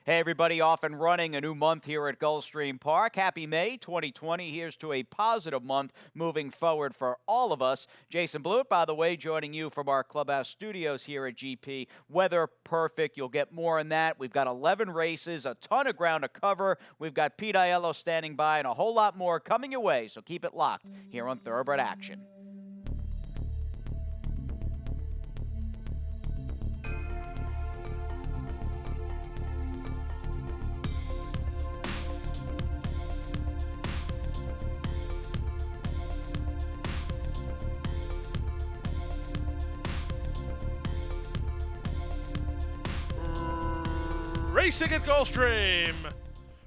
Hey, everybody, off and running a new month here at Gulfstream Park. Happy May 2020. Here's to a positive month moving forward for all of us. Jason Blewett, by the way, joining you from our clubhouse studios here at GP. Weather perfect. You'll get more on that. We've got 11 races, a ton of ground to cover. We've got Pete Aiello standing by and a whole lot more coming your way, so keep it locked here on Thoroughbred Action. Racing at Gulfstream.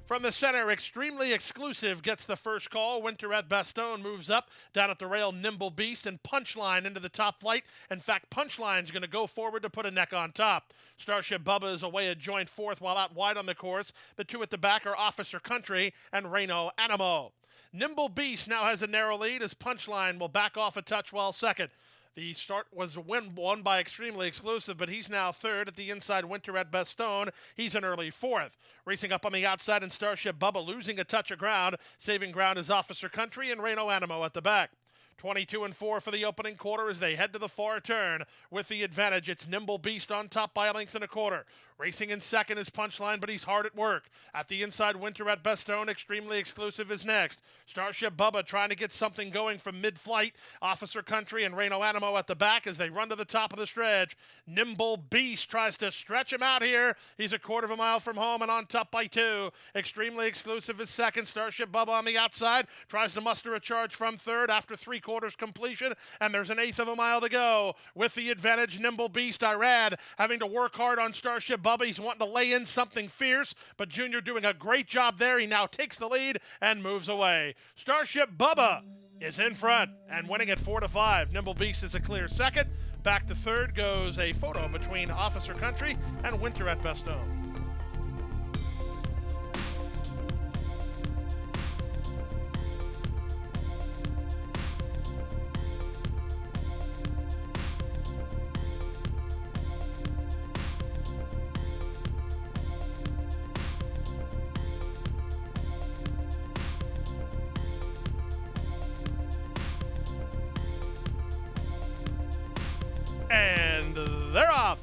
From the center, Extremely Exclusive gets the first call. Winter at Bastogne moves up. Down at the rail, Nimble Beast and Punchline into the top flight. In fact, Punchline's going to go forward to put a neck on top. Starship Bubba is away at joint fourth, while out wide on the course. The two at the back are Officer Country and Reno Animo. Nimble Beast now has a narrow lead as Punchline will back off a touch while second. The start was won by Extremely Exclusive, but he's now third at the inside. Winter at Bastogne. He's an early fourth. Racing up on the outside and Starship Bubba losing a touch of ground. Saving ground is Officer Country and Reno Animo at the back. 22-4 for the opening quarter as they head to the far turn. With the advantage, it's Nimble Beast on top by a length and a quarter. Racing in second is Punchline, but he's hard at work. At the inside, Winter at Bastogne, Extremely Exclusive is next. Starship Bubba trying to get something going from mid-flight. Officer Country and Reno Animo at the back as they run to the top of the stretch. Nimble Beast tries to stretch him out here. He's a quarter of a mile from home and on top by two. Extremely Exclusive is second. Starship Bubba on the outside tries to muster a charge from third after three-quarters completion, and there's an eighth of a mile to go. With the advantage, Nimble Beast, Irad, having to work hard on Starship Bubba. He's wanting to lay in something fierce, but Junior doing a great job there. He now takes the lead and moves away. Starship Bubba is in front and winning at 4-5. Nimble Beast is a clear second. Back to third goes a photo between Officer Country and Winter at Bastogne. And they're off.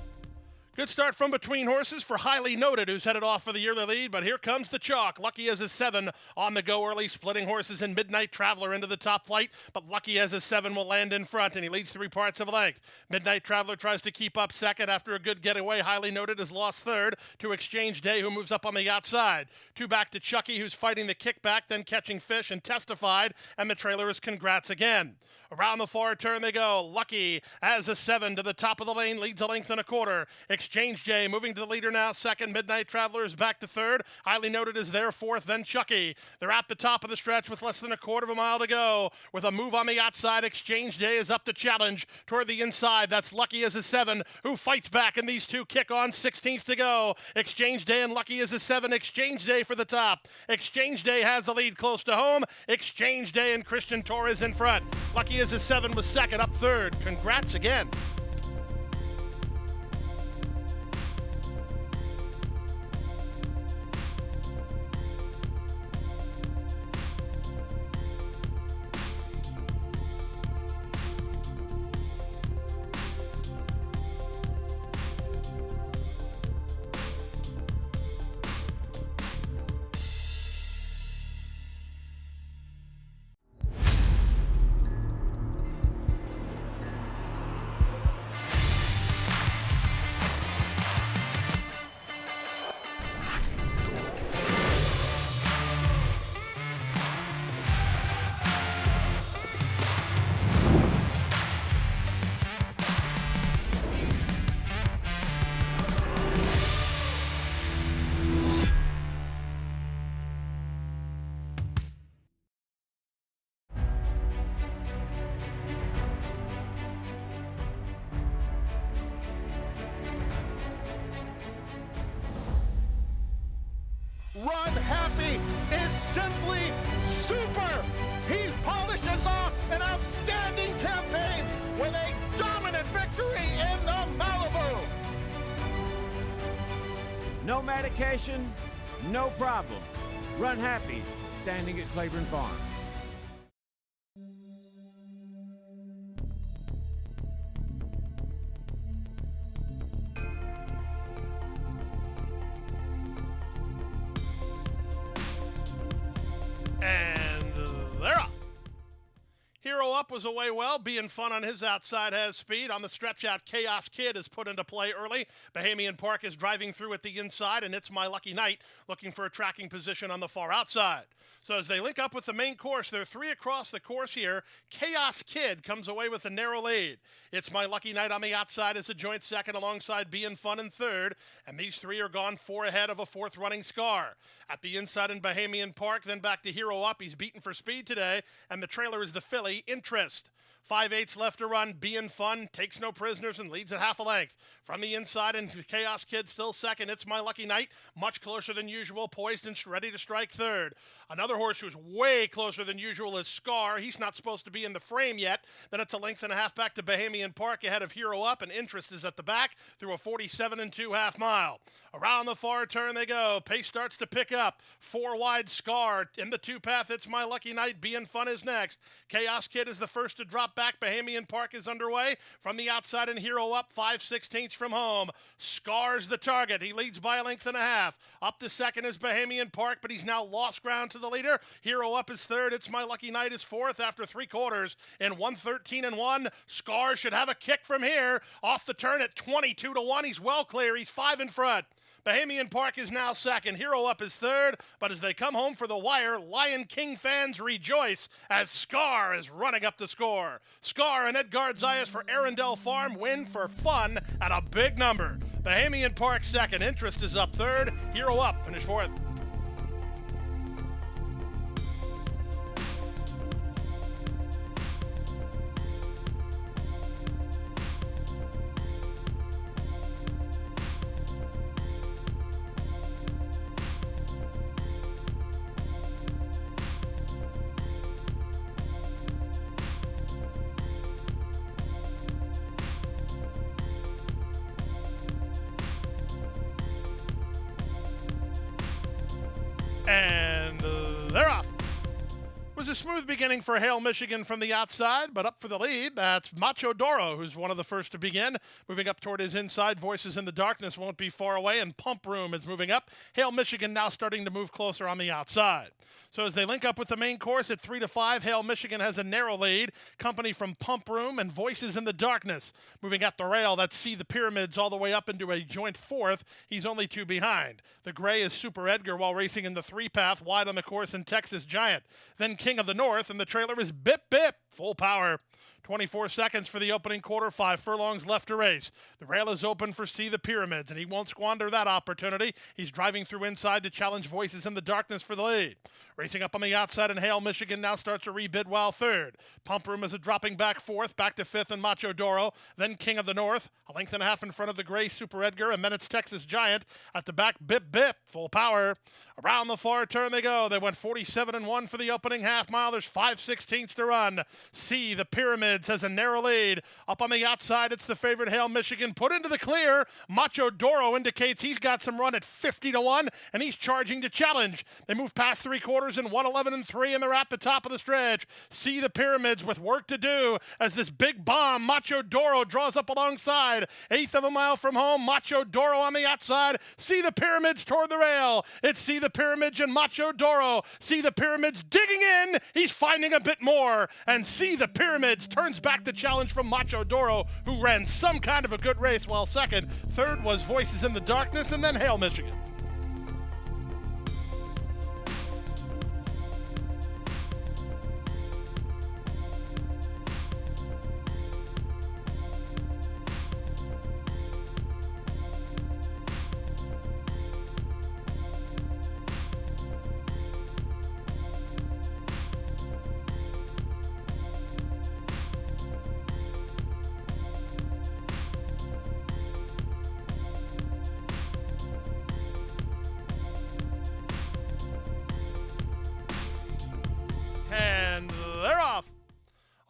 Good start from between horses for Highly Noted, who's headed off for the yearly lead, but here comes the chalk. Lucky as a 7 on the go early, splitting horses in Midnight Traveler into the top flight, but Lucky as a 7 will land in front, and he leads 3 parts of a length. Midnight Traveler tries to keep up second after a good getaway. Highly Noted has lost third to Exchange Day, who moves up on the outside. 2 back to Chucky, who's fighting the kickback, then catching fish and Testified, and the trailer is Congrats again. Around the far turn they go. Lucky as a 7 to the top of the lane, leads a length and a quarter. Exchange Jay moving to the leader now. Second, Midnight Traveler is back to third. Highly Noted is there fourth, then Chucky. They're at the top of the stretch with less than a quarter of a mile to go. With a move on the outside, Exchange Day is up to challenge toward the inside. That's Lucky as a 7 who fights back, and these two kick on. 16th to go. Exchange Day and Lucky as a 7. Exchange Day for the top. Exchange Day has the lead close to home. Exchange Day and Christian Torres in front. Lucky as a 7 was second, up third. Congrats again. No medication, no problem. Run happy, standing at Claiborne Farm. And they're up. Hero Up was away well. Being Fun on his outside has speed. On the stretch out, Chaos Kid is put into play early. Bahamian Park is driving through at the inside, and It's My Lucky Night looking for a tracking position on the far outside. So as they link up with the main course, they're three across the course here. Chaos Kid comes away with a narrow lead. It's My Lucky Night on the outside is a joint second alongside Being Fun in third, and these three are gone four ahead of a fourth running Scar. At the inside in Bahamian Park, then back to Hero Up. He's beaten for speed today, and the trailer is the filly Interest. 5/8 left to run. Being Fun takes no prisoners and leads at half a length. From the inside, and Chaos Kid still second. It's My Lucky Night, much closer than usual, poised and ready to strike third. Another horse who's way closer than usual is Scar. He's not supposed to be in the frame yet. Then it's a length and a half back to Bahamian Park ahead of Hero Up, and Interest is at the back through a 47 2/2 mile. Around the far turn they go. Pace starts to pick up. Four wide, Scar. In the two path, It's My Lucky Night. Being Fun is next. Chaos Kid is the first to drop back. Bahamian Park is underway. From the outside and Hero Up, 5/16 from home. Scar's the target. He leads by a length and a half. Up to second is Bahamian Park, but he's now lost ground to the leader. Hero Up is third. It's My Lucky Night is fourth after three quarters. In 1:13 1. Scar should have a kick from here. Off the turn at 22 1. He's well clear. He's five in front. Bahamian Park is now second. Hero Up is third. But as they come home for the wire, Lion King fans rejoice as Scar is running up the score. Scar and Edgard Zayas for Arundel Farm win for fun at a big number. Bahamian Park second. Interest is up third. Hero Up finished fourth. And they're off. It was a smooth beginning for Hale, Michigan from the outside, but up for the lead, that's Macho Doro, who's one of the first to begin. Moving up toward his inside, Voices in the Darkness won't be far away, and Pump Room is moving up. Hale, Michigan now starting to move closer on the outside. So as they link up with the main course at 3 5, Hale, Michigan has a narrow lead. Company from Pump Room and Voices in the Darkness. Moving at the rail, that's See the Pyramids all the way up into a joint fourth. He's only two behind. The gray is Super Edgar while racing in the three path wide on the course in Texas Giant. Then King of the North, and the trailer is Bip Bip, full power. 24 seconds for the opening quarter, 5 furlongs left to race. The rail is open for See the Pyramids, and he won't squander that opportunity. He's driving through inside to challenge Voices in the Darkness for the lead. Racing up on the outside, and Hale, Michigan now starts a rebid while third. Pump Room is a dropping back fourth, back to fifth, and Macho Doro. Then King of the North, a length and a half in front of the gray Super Edgar, and then it's Texas Giant. At the back, Bip Bip, full power. Around the far turn they go. They went 47 1 for the opening half mile. There's 5/16 to run. See the Pyramids has a narrow lead. Up on the outside, it's the favorite Hale, Michigan. Put into the clear. Macho Doro indicates he's got some run at 50 1, and he's charging to challenge. They move past three quarters in 1:11 3, and they're at the top of the stretch. See the Pyramids with work to do as this big bomb, Macho Doro, draws up alongside. Eighth of a mile from home, Macho Doro on the outside. See the Pyramids toward the rail. It's See the Pyramids and Macho Doro. See the Pyramids digging in. He's finding a bit more. And See the Pyramids turns back the challenge from Macho Doro, who ran some kind of a good race while second. Third was Voices in the Darkness, and then Hale, Michigan.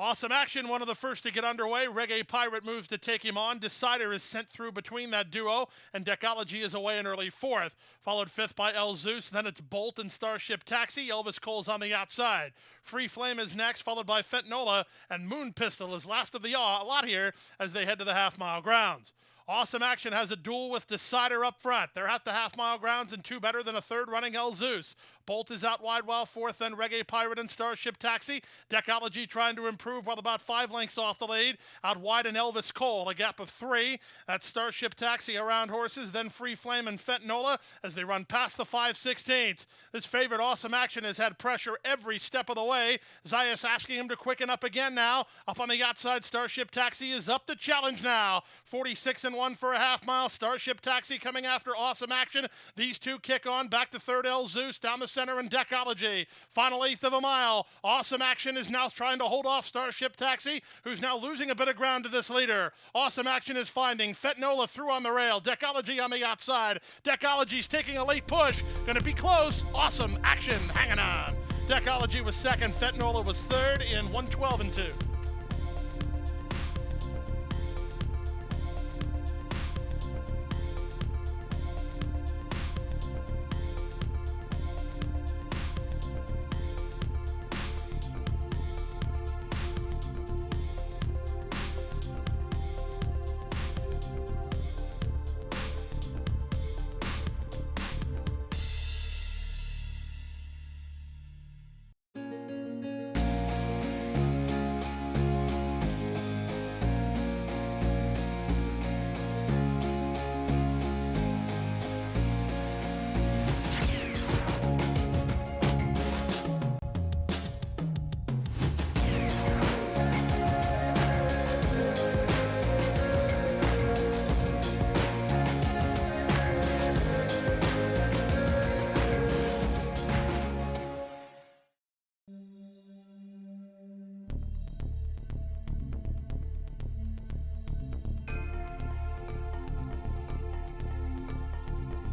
Awesome Action, one of the first to get underway. Reggae Pirate moves to take him on. Decider is sent through between that duo, and Decology is away in early fourth. Followed fifth by El Zeus, then it's Bolt and Starship Taxi. Elvis Cole's on the outside. Free Flame is next, followed by Fentanola, and Moon Pistol is last of the lot here as they head to the half-mile grounds. Awesome Action has a duel with Decider up front. They're at the half-mile grounds and two better than a third running El Zeus. Bolt is out wide while fourth, then Reggae Pirate and Starship Taxi. Decology trying to improve while about 5 lengths off the lead. Out wide and Elvis Cole, a gap of 3. That's Starship Taxi around horses, then Free Flame and Fentanola as they run past the 5/16. This favorite Awesome Action has had pressure every step of the way. Zayas asking him to quicken up again now. Up on the outside, Starship Taxi is up to challenge now. 46-1 for a half mile. Starship Taxi coming after Awesome Action. These two kick on. Back to third, El Zeus. Down the center and Decology. Final eighth of a mile. Awesome Action is now trying to hold off Starship Taxi, who's now losing a bit of ground to this leader. Awesome Action is finding Fentanola through on the rail. Decology on the outside. Decology's taking a late push. Going to be close. Awesome Action hanging on. Decology was second. Fentanola was third in 1:12-2.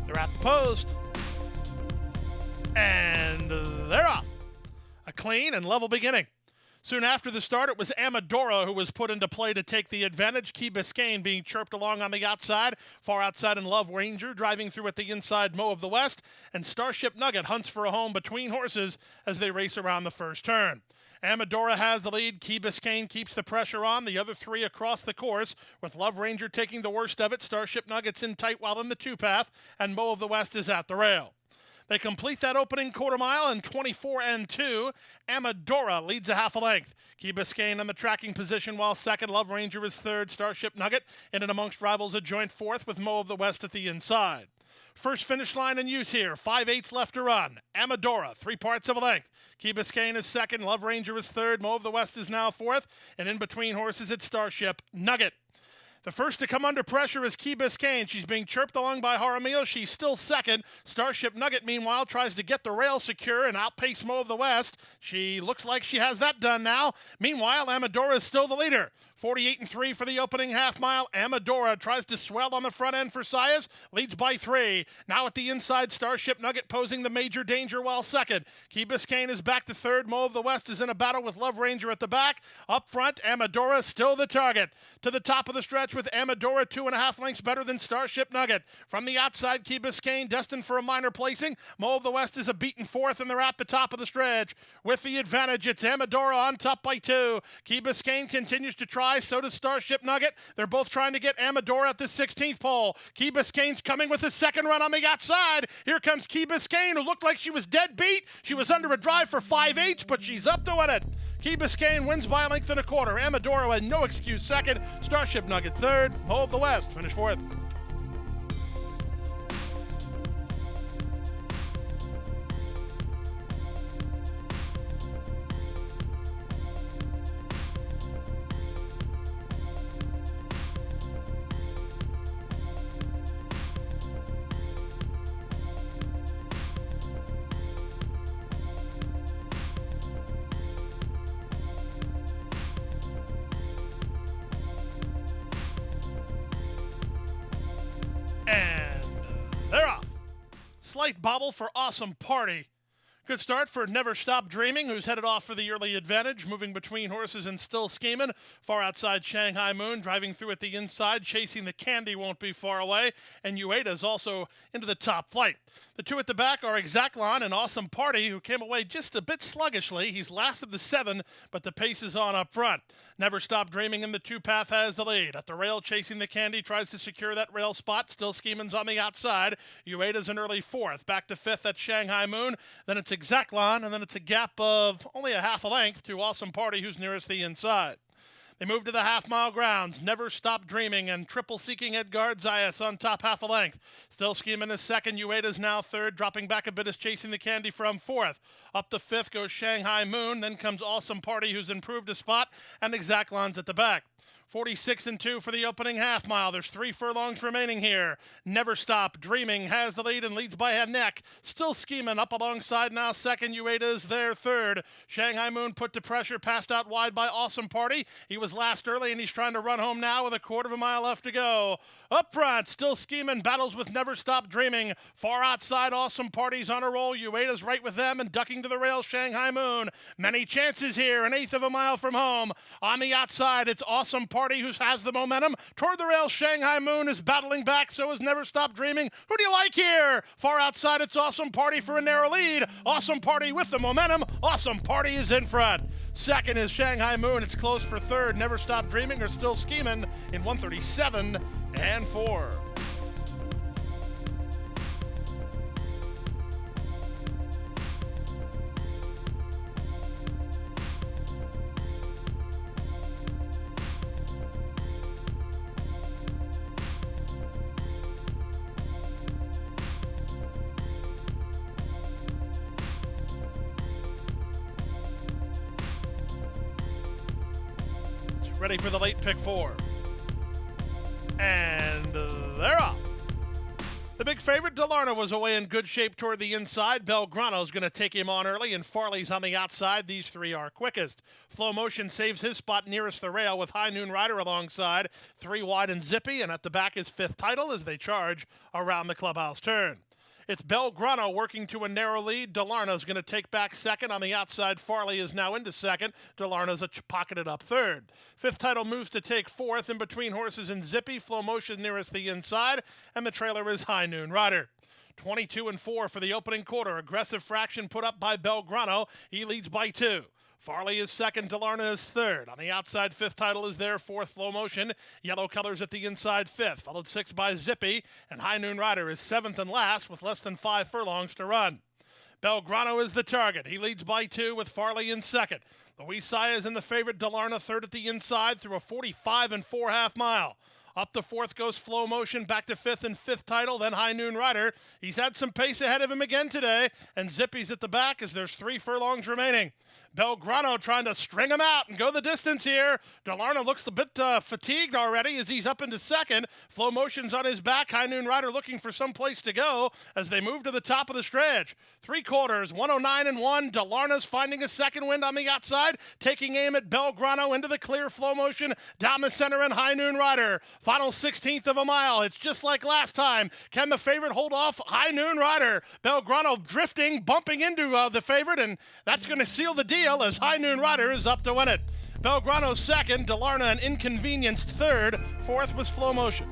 They're at the post. And they're off. A clean and level beginning. Soon after the start, it was Amadora who was put into play to take the advantage. Key Biscayne being chirped along on the outside. Far outside and Love Ranger driving through at the inside, Mo of the West. And Starship Nugget hunts for a home between horses as they race around the first turn. Amadora has the lead. Key Biscayne keeps the pressure on. The other three across the course, with Love Ranger taking the worst of it. Starship Nugget's in tight while in the two-path, and Mo of the West is at the rail. They complete that opening quarter mile in 24-2. Amadora leads a half a length. Key Biscayne on the tracking position while second. Love Ranger is third. Starship Nugget in and amongst rivals a joint fourth with Mo of the West at the inside. First finish line in use here. 5/8 left to run. Amadora, 3 parts of a length. Key Biscayne is second. Love Ranger is third. Mo of the West is now fourth. And in between horses, it's Starship Nugget. The first to come under pressure is Key Biscayne. She's being chirped along by Jaramillo. She's still second. Starship Nugget, meanwhile, tries to get the rail secure and outpace Mo of the West. She looks like she has that done now. Meanwhile, Amadora is still the leader. 48-3 for the opening half mile. Amadora tries to swell on the front end for Sayas, leads by 3. Now at the inside, Starship Nugget posing the major danger while second. Key Biscayne is back to third. Mo of the West is in a battle with Love Ranger at the back. Up front, Amadora still the target. To the top of the stretch with Amadora 2.5 lengths better than Starship Nugget. From the outside, Key Biscayne destined for a minor placing. Mo of the West is a beaten fourth, and they're at the top of the stretch. With the advantage, it's Amadora on top by 2. Key Biscayne continues to try. So does Starship Nugget. They're both trying to get Amadora at the 16th pole. Key Biscayne's coming with a second run on the outside. Here comes Key Biscayne, who looked like she was dead beat. She was under a drive for 5/8, but she's up to win it. Key Biscayne wins by a length and a quarter. Amadora had no excuse second. Starship Nugget third. Mo of the West finished fourth. And they're off. Slight bobble for Awesome Party. Good start for Never Stop Dreaming, who's headed off for the early advantage, moving between horses and Still Schemin'. Far outside Shanghai Moon, driving through at the inside, chasing the Candy won't be far away, and Ueda's also into the top flight. The two at the back are Exactlon and Awesome Party, who came away just a bit sluggishly. He's last of the 7, but the pace is on up front. Never Stop Dreaming in the 2-path has the lead. At the rail, chasing the Candy, tries to secure that rail spot. Still Schemin's on the outside. Ueda's an early 4th. Back to 5th at Shanghai Moon. Then it's Exactlon, and then it's a gap of only a half a length to Awesome Party, who's nearest the inside. They move to the half-mile grounds. Never Stop Dreaming and Triple Seeking Edgard Zayas on top half a length. Still Schemin is 2nd. Ueda's now 3rd. Dropping back a bit is Chasing the Candy from 4th. Up to 5th goes Shanghai Moon. Then comes Awesome Party, who's improved a spot, and Exactlon's at the back. 46 and 2 for the opening half mile. There's 3 furlongs remaining here. Never Stop Dreaming has the lead and leads by a neck. Still Schemin' up alongside now 2nd. Ueda's there 3rd. Shanghai Moon put to pressure, passed out wide by Awesome Party. He was last early and he's trying to run home now with a quarter of a mile left to go. Up front, Still Schemin' battles with Never Stop Dreaming. Far outside, Awesome Party's on a roll. Ueda's right with them and ducking to the rail, Shanghai Moon. Many chances here, an eighth of a mile from home. On the outside, it's Awesome Party who has the momentum. Toward the rail, Shanghai Moon is battling back, so is Never Stop Dreaming. Who do you like here? Far outside, it's Awesome Party for a narrow lead. Awesome Party with the momentum. Awesome Party is in front. 2nd is Shanghai Moon. It's close for 3rd. Never Stop Dreaming or Still Schemin' in 1:37 and 4. Ready for the late pick 4. And they're off. The big favorite, Delarna, was away in good shape toward the inside. Belgrano's going to take him on early, and Farley's on the outside. These 3 are quickest. Flow Motion saves his spot nearest the rail with High Noon Rider alongside. 3 wide and Zippy, and at the back is 5th Title as they charge around the clubhouse turn. It's Belgrano working to a narrow lead. Delarna's going to take back 2nd. On the outside, Farley is now into 2nd. Delarna's pocketed up 3rd. 5th Title moves to take 4th. In between horses and Zippy. Flow Motion nearest the inside. And the trailer is High Noon Rider. 22 and 4 for the opening quarter. Aggressive fraction put up by Belgrano. He leads by 2. Farley is 2nd, Delarna is 3rd. On the outside, 5th Title is there, 4th Flow Motion. Yellow colors at the inside, 5th, followed 6th by Zippy. And High Noon Rider is 7th and last with less than 5 furlongs to run. Belgrano is the target. He leads by 2 with Farley in 2nd. Luis Saez in the favorite, Delarna 3rd at the inside through a 45 and 4 half mile. Up to 4th goes Flow Motion, back to 5th and 5th Title, then High Noon Rider. He's had some pace ahead of him again today, and Zippy's at the back as there's 3 furlongs remaining. Belgrano trying to string him out and go the distance here. Delarna looks a bit fatigued already as he's up into 2nd. Flow Motion's on his back. High Noon Rider looking for some place to go as they move to the top of the stretch. 3 quarters, 109 and 1. Delarna's finding a 2nd wind on the outside, taking aim at Belgrano into the clear. Flow Motion down the center and High Noon Rider. Final 16th of a mile. It's just like last time. Can the favorite hold off High Noon Rider? Belgrano drifting, bumping into the favorite, and that's going to seal the deal as High Noon Rider is up to win it. Belgrano's 2nd, Delarna an inconvenienced 3rd, 4th was Flow Motion.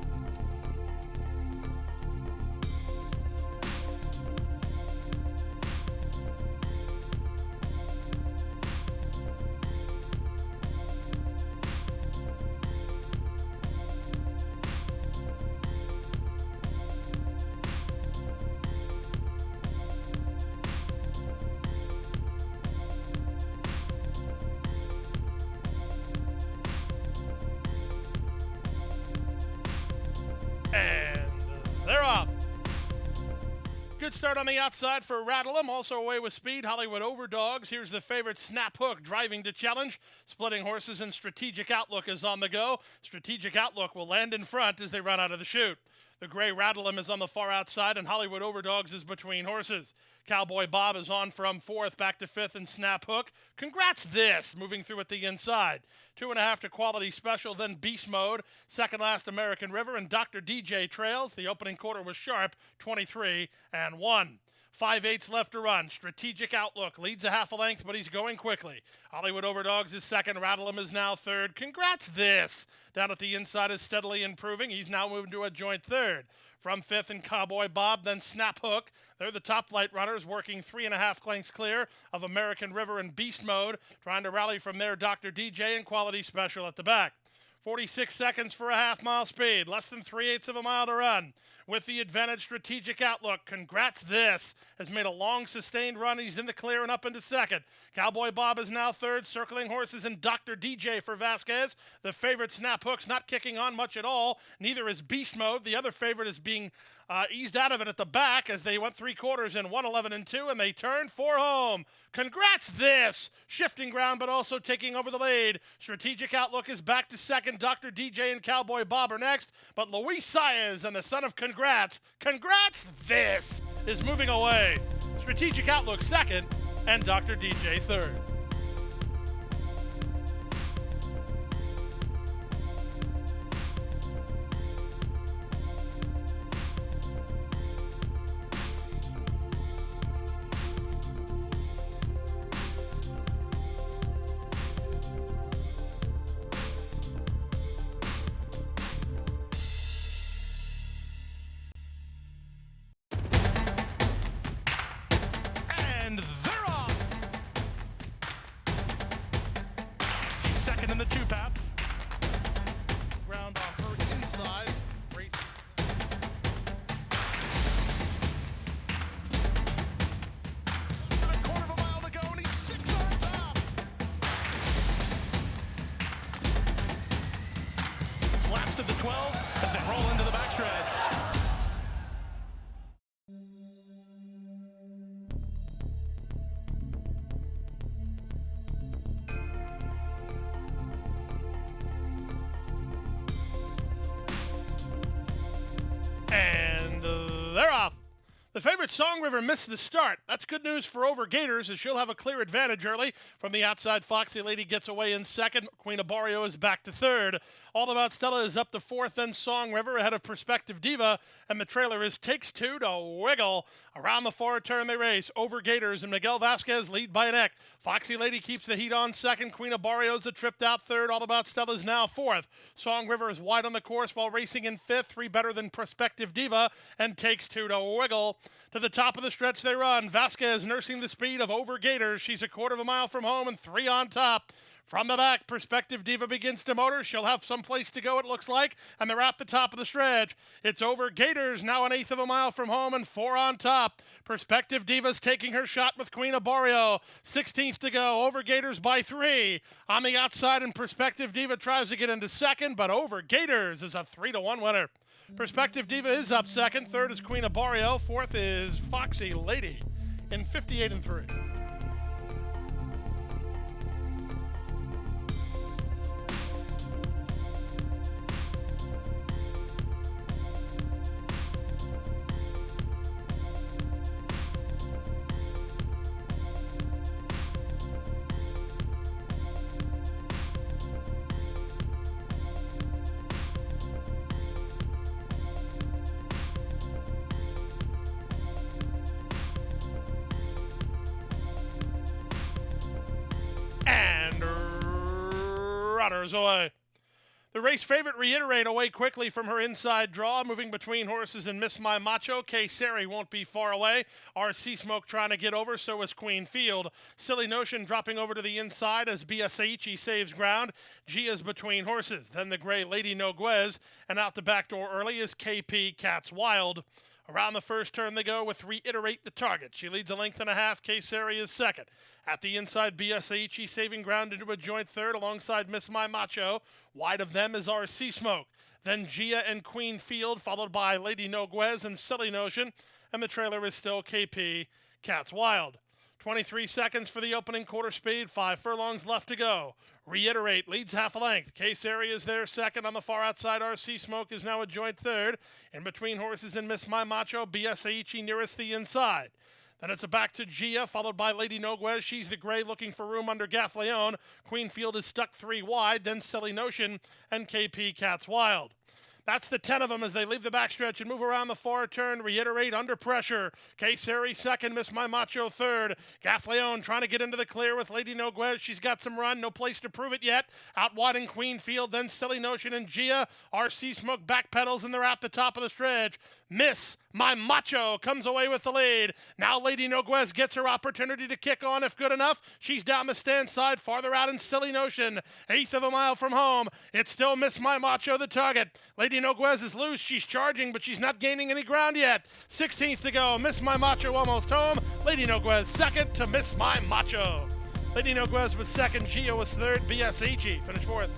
And they're off. Good start on the outside for Rattlem, also away with speed. Hollywood Overdogs. Here's the favorite, Snap Hook, driving to challenge. Splitting horses and Strategic Outlook is on the go. Strategic Outlook will land in front as they run out of the chute. The gray Rattlem is on the far outside, and Hollywood Overdogs is between horses. Cowboy Bob is on from 4th back to 5th and Snap Hook. Congrats this, moving through at the inside. 2.5 to Quality Special, then Beast Mode. Second last American River, and Dr. DJ trails. The opening quarter was sharp, 23 and 1. 5/8 left to run. Strategic Outlook leads a half a length, but he's going quickly. Hollywood Overdogs is second. Rattle 'em is now third. Congrats this. Down at the inside is steadily improving. He's now moving to a joint third. From fifth and Cowboy Bob, then Snap Hook. They're the top flight runners, working 3.5 lengths clear of American River and Beast Mode. Trying to rally from there, Dr. DJ and Quality Special at the back. 46 seconds for a half-mile speed, less than 3/8 of a mile to run. With the advantage, Strategic Outlook. Congrats this. Has made a long, sustained run. He's in the clear and up into second. Cowboy Bob is now third. Circling Horses and Dr. DJ for Vasquez. The favorite, Snap Hook's not kicking on much at all. Neither is Beast Mode. The other favorite is being eased out of it at the back as they went 3/4 in 1:11.2, and they turned for home. Congrats this. Shifting ground, but also taking over the lead. Strategic Outlook is back to second. Dr. DJ and Cowboy Bob are next, but Luis Saez and the son of Congrats this is moving away. Strategic Outlook second, and Dr. DJ third. And they're off. She's second in the two-path. Ground on her inside. Race. A quarter of a mile to go, and he's 6 on top. It's last of the 12 as they roll into the backstretch. And they're off. The favorite Song River missed the start. That's good news for Over Gators, as she'll have a clear advantage early. From the outside, Foxy Lady gets away in second. Queen of Barrio is back to third. All About Stella is up to fourth, then Song River ahead of Prospective Diva. And the trailer is Takes Two to Wiggle. Around the far turn they race. Over Gators and Miguel Vasquez lead by a neck. Foxy Lady keeps the heat on second. Queen of Barrio's a tripped out third. All About Stella is now fourth. Song River is wide on the course while racing in fifth. 3 better than Prospective Diva and Takes Two to Wiggle. To the top of the stretch they run. Vasquez nursing the speed of Over Gators. She's a quarter of a mile from home and 3 on top. From the back, Prospective Diva begins to motor. She'll have some place to go, it looks like, and they're at the top of the stretch. It's Over Gators, now 1/8 of a mile from home and 4 on top. Prospective Diva's taking her shot with Queen of Barrio. 16th to go. Over Gators by 3. On the outside, and Prospective Diva tries to get into second, but Over Gators is a 3-1 winner. Prospective Diva is up second. Third is Queen of Barrio. Fourth is Foxy Lady in 58-3. And runners away. The race favorite Reiterate away quickly from her inside draw, moving between horses and Miss My Macho. K-Sari won't be far away. RC Smoke trying to get over, so is Queen Field. Silly Notion dropping over to the inside as Biasaichi saves ground. Gia's between horses. Then the gray Lady Noguez, and out the back door early is KP Cats Wild. Around the first turn they go with Reiterate the target. She leads a length and a half. K-Sari is second. At the inside, Biasaichi saving ground into a joint third alongside Miss My Macho. Wide of them is RC Smoke. Then Gia and Queen Field, followed by Lady Noguez and Silly Notion. And the trailer is still KP Cats Wild. 23 seconds for the opening quarter speed. 5 furlongs left to go. Reiterate leads half a length. K-Sari is there second. On the far outside, RC Smoke is now a joint third. In between horses and Miss My Macho, Biasaichi nearest the inside. Then it's a back to Gia, followed by Lady Noguez. She's the gray looking for room under Gaffleon. Queen Field is stuck 3 wide. Then Silly Notion and KP Cats Wild. That's the 10 of them as they leave the backstretch and move around the far turn. Reiterate, under pressure. K-Seri second, Miss My Macho third. Gaffleon trying to get into the clear with Lady Noguez. She's got some run, no place to prove it yet. Out wide in Queenfield, then Silly Notion and Gia. RC Smoke backpedals and they're at the top of the stretch. Miss My Macho comes away with the lead. Now Lady Noguez gets her opportunity to kick on if good enough. She's down the stand side, farther out in Silly Notion. Eighth of a mile from home. It's still Miss My Macho the target. Lady Noguez is loose. She's charging, but she's not gaining any ground yet. 16th to go. Miss My Macho almost home. Lady Noguez second to Miss My Macho. Lady Noguez was second. Gia was third. BSEG finished fourth.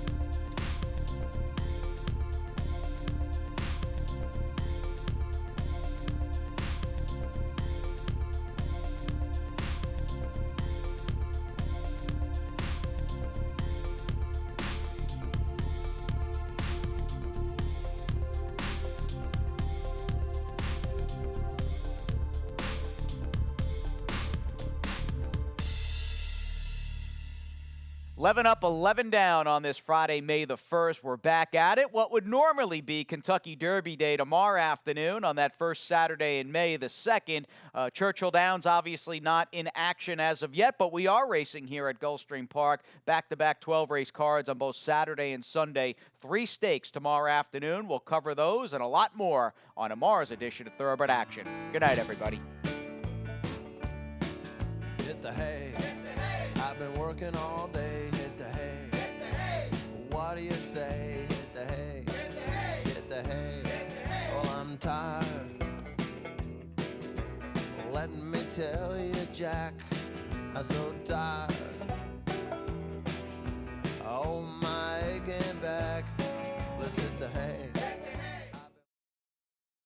Eleven up, 11 down on this Friday, May the 1st. We're back at it. What would normally be Kentucky Derby Day tomorrow afternoon on that first Saturday in May the 2nd. Churchill Downs obviously not in action as of yet, but we are racing here at Gulfstream Park. Back-to-back 12-race cards on both Saturday and Sunday. 3 stakes tomorrow afternoon. We'll cover those and a lot more on tomorrow's edition of Thoroughbred Action. Good night, everybody. Hit the hay. I've been working all day. Hit the hay. What do you say? Hit the hay. Hit the hay. Well, I'm tired. Let me tell you, Jack, I'm so tired. Oh, my aching back. Let's hit the hay.